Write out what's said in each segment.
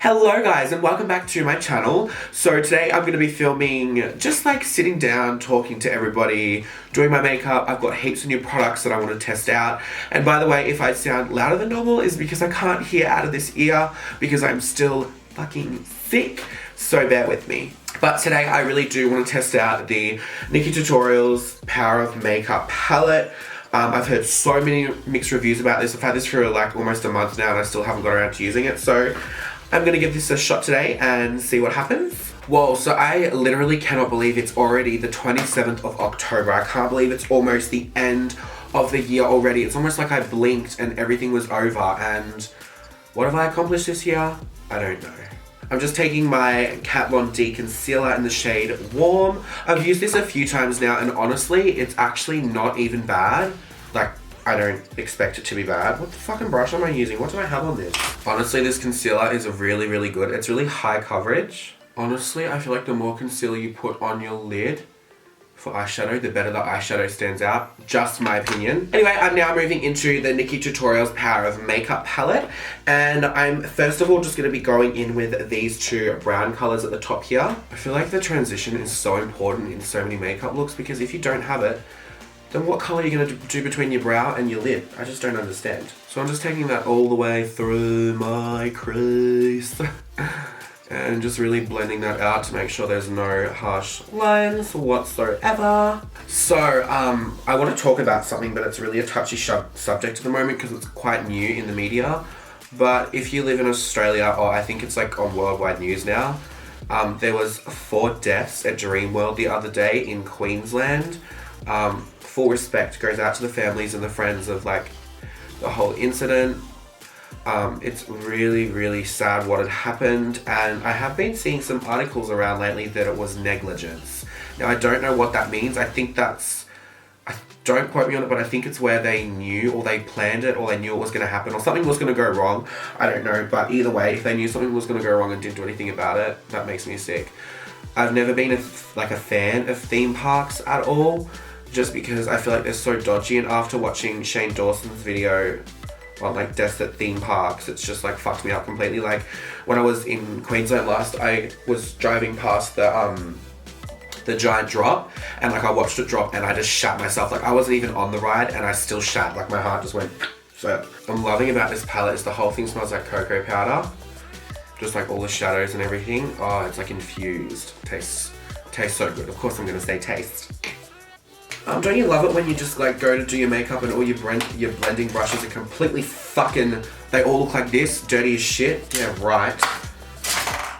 Hello guys and welcome back to my channel. So today I'm going to be filming just like sitting down, talking to everybody, doing my makeup. I've got heaps of new products that I want to test out. And by the way, if I sound louder than normal is because I can't hear out of this ear because I'm still fucking sick. So bear with me. But today I really do want to test out the Nikkie Tutorials Power of Makeup palette. I've heard so many mixed reviews about this. I've had this for like almost a month now and I still haven't got around to using it. So I'm gonna give this a shot today and see what happens. Whoa, so I literally cannot believe it's already the 27th of October. I can't believe it's almost the end of the year already. It's almost like I blinked and everything was over. And what have I accomplished this year? I don't know. I'm just taking my Kat Von D concealer in the shade Warm. I've used this a few times now and honestly, it's actually not even bad. Like, I don't expect it to be bad. What the fucking brush am I using? What do I have on this? Honestly, this concealer is really, really good. It's really high coverage. Honestly, I feel like the more concealer you put on your lid for eyeshadow, the better the eyeshadow stands out. Just my opinion. Anyway, I'm now moving into the Nikkie Tutorials Power of Makeup palette. And I'm first of all just going to be going in with these two brown colors at the top here. I feel like the transition is so important in so many makeup looks because if you don't have it, then what color are you going to do between your brow and your lid? I just don't understand. So I'm just taking that all the way through my crease. And just really blending that out to make sure there's no harsh lines whatsoever. So, I want to talk about something, but it's really a touchy subject at the moment because it's quite new in the media. But if you live in Australia, or I think it's like on worldwide news now, there was 4 deaths at Dreamworld the other day in Queensland. Full respect goes out to the families and the friends of like the whole incident. It's really, really sad what had happened, and I have been seeing some articles around lately that it was negligence. Now I don't know what that means. I think that's, don't quote me on it, but I think it's where they knew or they planned it or they knew it was going to happen or something was going to go wrong. I don't know, but either way, if they knew something was going to go wrong and didn't do anything about it, that makes me sick. I've never been a fan of theme parks at all, just because I feel like they're so dodgy, and after watching Shane Dawson's video on like deaths at theme parks, it's just like fucked me up completely. Like when I was in Queensland last, I was driving past the giant drop and like I watched it drop and I just shat myself. Like I wasn't even on the ride and I still shat, like my heart just went. So I'm loving about this palette is the whole thing smells like cocoa powder. Just like all the shadows and everything. Oh, it's like infused. Tastes so good. Of course I'm gonna say taste. Don't you love it when you just like go to do your makeup and all your blending brushes are completely fucking, they all look like this, dirty as shit? Yeah, right.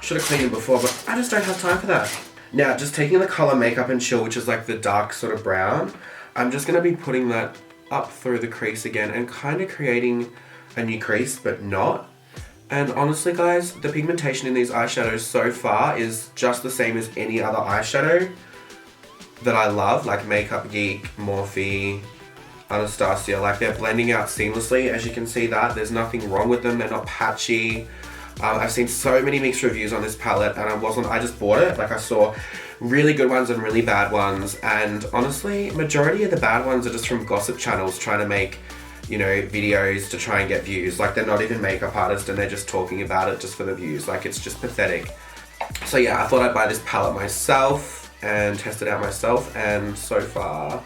Should have cleaned them before, but I just don't have time for that. Now, just taking the color Makeup and Chill, which is like the dark sort of brown, I'm just gonna be putting that up through the crease again and kind of creating a new crease, but not. And honestly guys, the pigmentation in these eyeshadows so far is just the same as any other eyeshadow that I love, like Makeup Geek, Morphe, Anastasia. Like they're blending out seamlessly. As you can see that, there's nothing wrong with them. They're not patchy. I've seen so many mixed reviews on this palette and I just bought it. Like I saw really good ones and really bad ones. And honestly, majority of the bad ones are just from gossip channels trying to make, you know, videos to try and get views. Like they're not even makeup artists and they're just talking about it just for the views. Like it's just pathetic. So yeah, I thought I'd buy this palette myself and test it out myself, and so far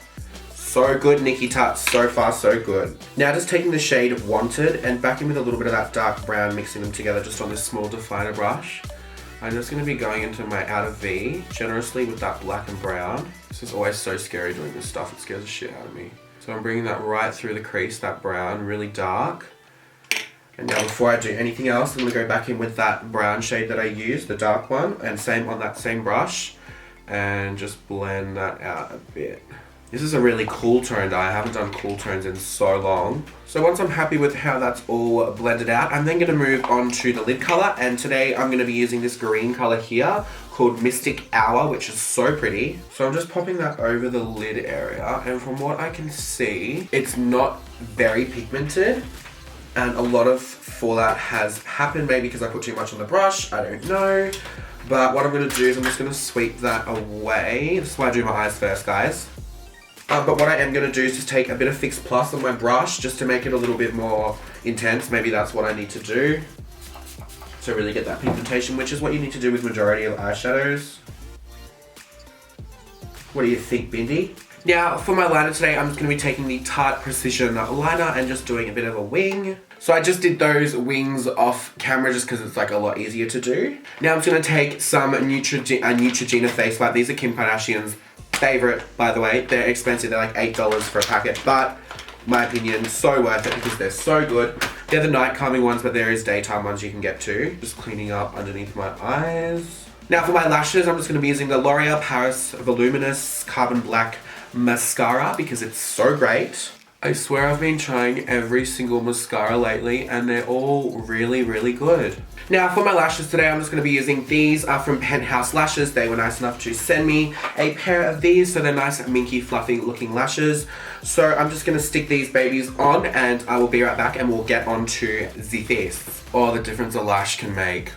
so good. Nikkie Tut, so far so good. Now just taking the shade Wanted and backing with a little bit of that dark brown, mixing them together just on this small definer brush. I'm just going to be going into my outer V generously with that black and brown. This is always so scary doing this stuff, it scares the shit out of me. So I'm bringing that right through the crease, that brown, really dark. And now before I do anything else, I'm going to go back in with that brown shade that I used, the dark one, and same on that same brush. And just blend that out a bit. This is a really cool toned eye. I haven't done cool tones in so long. So once I'm happy with how that's all blended out, I'm then going to move on to the lid color. And today I'm going to be using this green color here called Mystic Hour, which is so pretty. So I'm just popping that over the lid area. And from what I can see, it's not very pigmented. And a lot of fallout has happened, maybe because I put too much on the brush, I don't know. But what I'm going to do is I'm just going to sweep that away. This is why I do my eyes first, guys. But what I am going to do is just take a bit of Fix Plus on my brush just to make it a little bit more intense. Maybe that's what I need to do. to really get that pigmentation, which is what you need to do with majority of eyeshadows. What do you think, Bindi? Now, for my liner today, I'm just going to be taking the Tarte Precision liner and just doing a bit of a wing. So I just did those wings off camera just because it's like a lot easier to do. Now I'm just going to take some Neutrogena face wipe. These are Kim Kardashian's favorite, by the way. They're expensive. They're like $8 for a packet, but my opinion, so worth it because they're so good. They're the night calming ones, but there is daytime ones you can get too. Just cleaning up underneath my eyes. Now for my lashes, I'm just going to be using the L'Oreal Paris Voluminous Carbon Black Mascara because it's so great. I swear I've been trying every single mascara lately and they're all really, really good. Now for my lashes today, I'm just going to be using these from Penthouse Lashes. They were nice enough to send me a pair of these, so they're nice, minky, fluffy looking lashes. So I'm just going to stick these babies on and I will be right back and we'll get on to the face. Oh, the difference a lash can make.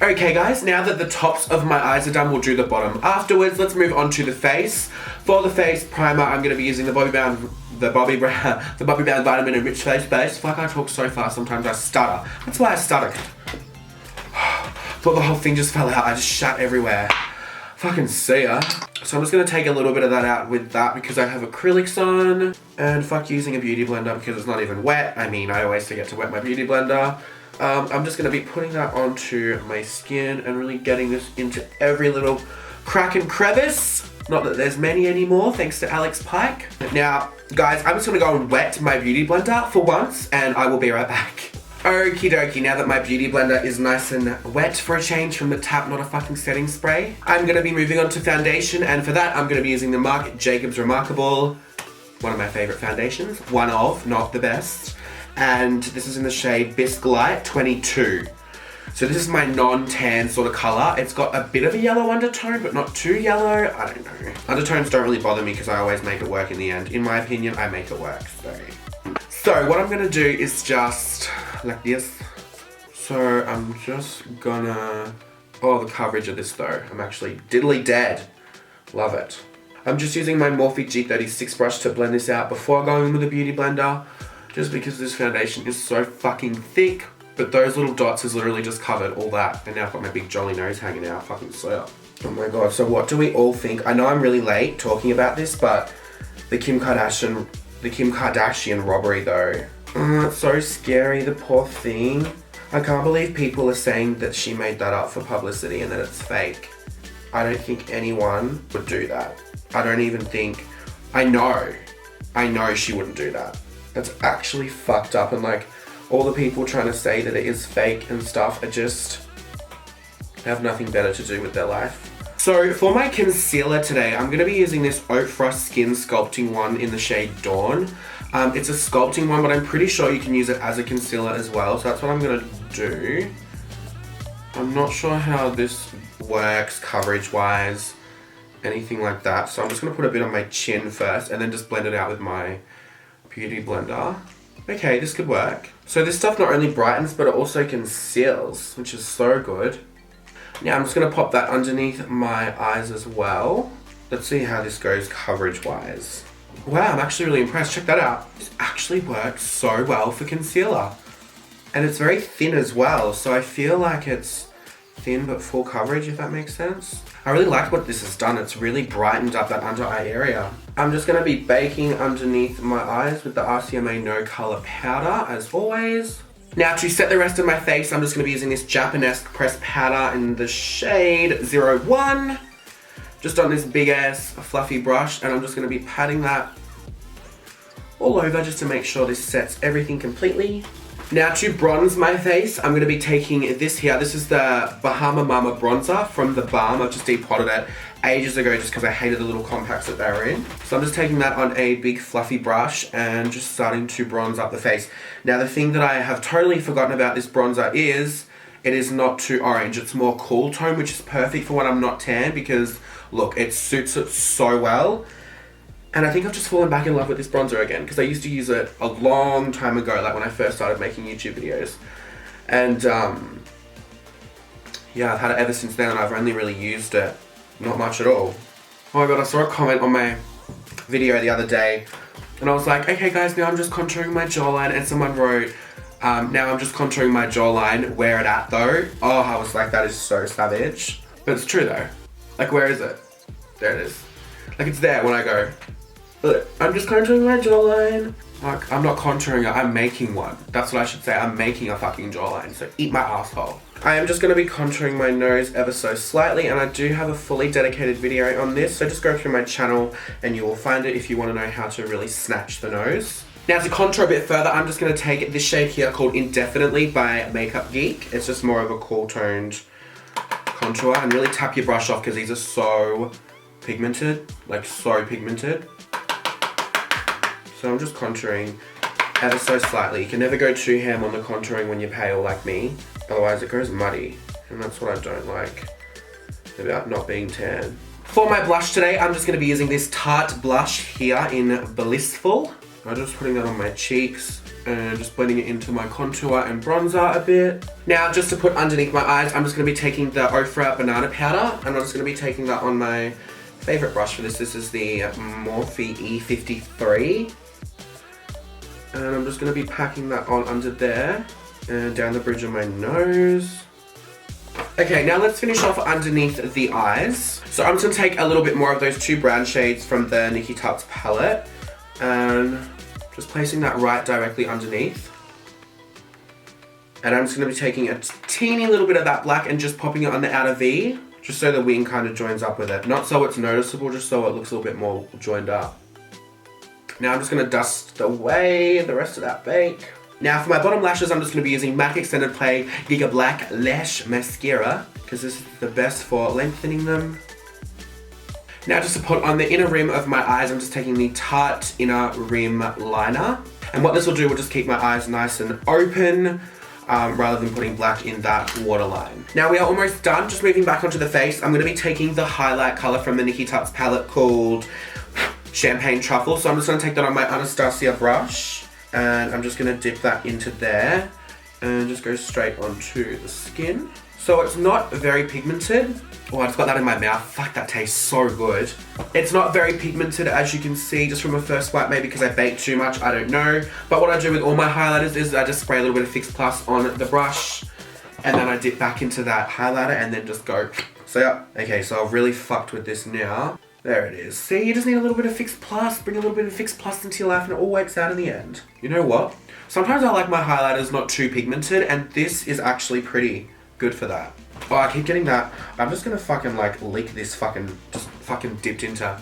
Okay guys, now that the tops of my eyes are done, we'll do the bottom afterwards. Let's move on to the face. For the face primer, I'm going to be using the Bobbi Brown Vitamin Enriched Face Base. Fuck, I talk so fast, sometimes I stutter. That's why I stutter. Thought the whole thing just fell out, I just shat everywhere. Fucking see ya. So I'm just going to take a little bit of that out with that because I have acrylics on. And fuck using a beauty blender because it's not even wet. I mean, I always forget to wet my beauty blender. I'm just going to be putting that onto my skin and really getting this into every little crack and crevice. Not that there's many anymore, thanks to Alex Pike. Now, guys, I'm just going to go and wet my beauty blender for once, and I will be right back. Okie dokie, now that my beauty blender is nice and wet for a change from the tap, not a fucking setting spray, I'm going to be moving on to foundation, and for that, I'm going to be using the Marc Jacobs Remarcable, one of my favorite foundations, one of, not the best. And this is in the shade Bisque Light 22. So this is my non-tan sort of colour. It's got a bit of a yellow undertone, but not too yellow. I don't know. Undertones don't really bother me because I always make it work in the end. In my opinion, I make it work. So what I'm going to do is just like this. So I'm just gonna... Oh, the coverage of this though. I'm actually diddly dead. Love it. I'm just using my Morphe G36 brush to blend this out before going in with a beauty blender. Just because this foundation is so fucking thick, but those little dots has literally just covered all that. And now I've got my big jolly nose hanging out, fucking so. Oh my god, so what do we all think? I know I'm really late talking about this, but the Kim Kardashian robbery though. It's so scary, the poor thing. I can't believe people are saying that she made that up for publicity and that it's fake. I don't think anyone would do that. I don't even think, I know she wouldn't do that. That's actually fucked up, and like all the people trying to say that it is fake and stuff are just have nothing better to do with their life. So for my concealer today, I'm going to be using this Ofra Skin Sculpting one in the shade Dawn. It's a sculpting one, but I'm pretty sure you can use it as a concealer as well, so that's what I'm going to do. I'm not sure how this works coverage wise, anything like that, so I'm just going to put a bit on my chin first and then just blend it out with my beauty blender. Okay, this could work. So this stuff not only brightens, but it also conceals, which is so good. Now I'm just going to pop that underneath my eyes as well. Let's see how this goes coverage-wise. Wow, I'm actually really impressed. Check that out. This actually works so well for concealer. And it's very thin as well, so I feel like it's thin but full coverage, if that makes sense. I really like what this has done. It's really brightened up that under eye area. I'm just going to be baking underneath my eyes with the RCMA No Color Powder, as always. Now to set the rest of my face, I'm just going to be using this Japonesque pressed powder in the shade 01. Just on this big ass fluffy brush, and I'm just going to be patting that all over just to make sure this sets everything completely. Now to bronze my face, I'm going to be taking this here. This is the Bahama Mama bronzer from the Balm. I've just depotted it ages ago just because I hated the little compacts that they were in. So I'm just taking that on a big fluffy brush and just starting to bronze up the face. Now the thing that I have totally forgotten about this bronzer is it is not too orange. It's more cool tone, which is perfect for when I'm not tan because look, it suits it so well. And I think I've just fallen back in love with this bronzer again because I used to use it a long time ago, like when I first started making YouTube videos. And yeah, I've had it ever since then and I've only really used it not much at all. Oh my god, I saw a comment on my video the other day and I was like, okay guys, now I'm just contouring my jawline, and someone wrote, Now I'm just contouring my jawline. Where it at though? Oh, I was like, that is so savage. But it's true though. Like, where is it? There it is. Like, it's there when I go. Look, I'm just contouring my jawline. Like, I'm not contouring it, I'm making one. That's what I should say, I'm making a fucking jawline, so eat my asshole. I am just gonna be contouring my nose ever so slightly, and I do have a fully dedicated video on this, so just go through my channel and you will find it if you wanna know how to really snatch the nose. Now to contour a bit further, I'm just gonna take this shade here called Indefinitely by Makeup Geek. It's just more of a cool toned contour, and really tap your brush off because these are so pigmented, like so pigmented. So I'm just contouring ever so slightly. You can never go too ham on the contouring when you're pale like me, otherwise it goes muddy, and that's what I don't like about not being tan. For my blush today, I'm just going to be using this Tarte blush here in Blissful. I'm just putting that on my cheeks and just blending it into my contour and bronzer a bit. Now, just to put underneath my eyes, I'm just going to be taking the Ofra banana powder, and I'm just going to be taking that on my favorite brush for this. This is the Morphe E53. And I'm just going to be packing that on under there and down the bridge of my nose. Okay, now let's finish off underneath the eyes. So I'm just going to take a little bit more of those two brown shades from the Nikki Tarte palette and just placing that right directly underneath. And I'm just going to be taking a teeny little bit of that black and just popping it on the outer V, just so the wing kind of joins up with it. Not so it's noticeable, just so it looks a little bit more joined up. Now I'm just going to dust away the rest of that bake. Now for my bottom lashes, I'm just going to be using MAC Extended Play Giga Black Lash Mascara, because this is the best for lengthening them. Now just to put on the inner rim of my eyes, I'm just taking the Tarte Inner Rim Liner. And what this will do will just keep my eyes nice and open, rather than putting black in that waterline. Now we are almost done. Just moving back onto the face, I'm going to be taking the highlight color from the Nikki Tarte's palette called Champagne Truffle. So I'm just going to take that on my Anastasia brush, and I'm just going to dip that into there and just go straight onto the skin. So it's not very pigmented. Oh, I just got that in my mouth. Fuck, that tastes so good. It's not very pigmented, as you can see just from a first swipe, maybe because I baked too much, I don't know. But what I do with all my highlighters is I just spray a little bit of Fix Plus on the brush, and then I dip back into that highlighter and then just go. So yeah, okay, so I've really fucked with this now. There it is. See, you just need a little bit of Fix Plus. Bring a little bit of Fix Plus into your life and it all works out in the end. You know what? Sometimes I like my highlighters not too pigmented, and this is actually pretty good for that. Oh, I keep getting that. I'm just gonna fucking like leak this just fucking dipped into.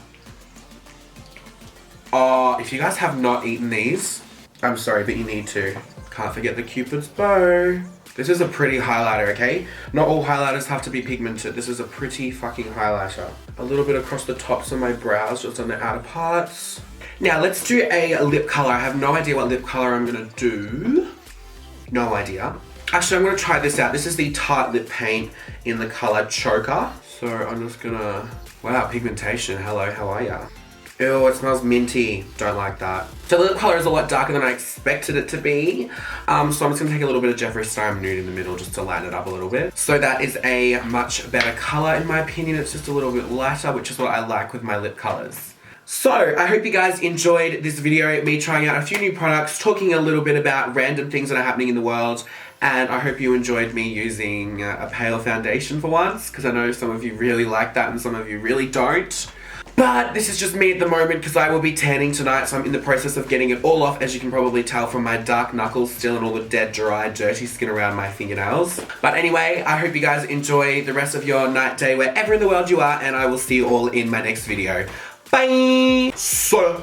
Oh, if you guys have not eaten these, I'm sorry, but you need to. Can't forget the Cupid's bow. This is a pretty highlighter, okay? Not all highlighters have to be pigmented. This is a pretty fucking highlighter. A little bit across the tops of my brows, just on the outer parts. Now let's do a lip color. I have no idea what lip color I'm gonna do. No idea. Actually, I'm gonna try this out. This is the Tarte lip paint in the color Choker. So I'm just gonna, wow, pigmentation. Hello, how are ya? Ew, it smells minty. Don't like that. So the lip color is a lot darker than I expected it to be. So I'm just gonna take a little bit of Jeffree Star Nude in the middle just to lighten it up a little bit. So that is a much better color in my opinion. It's just a little bit lighter, which is what I like with my lip colors. So, I hope you guys enjoyed this video, me trying out a few new products, talking a little bit about random things that are happening in the world, and I hope you enjoyed me using a pale foundation for once, because I know some of you really like that and some of you really don't. But this is just me at the moment because I will be tanning tonight, so I'm in the process of getting it all off, as you can probably tell from my dark knuckles still and all the dead, dry, dirty skin around my fingernails. But anyway, I hope you guys enjoy the rest of your night, day, wherever in the world you are, and I will see you all in my next video. Bye! So,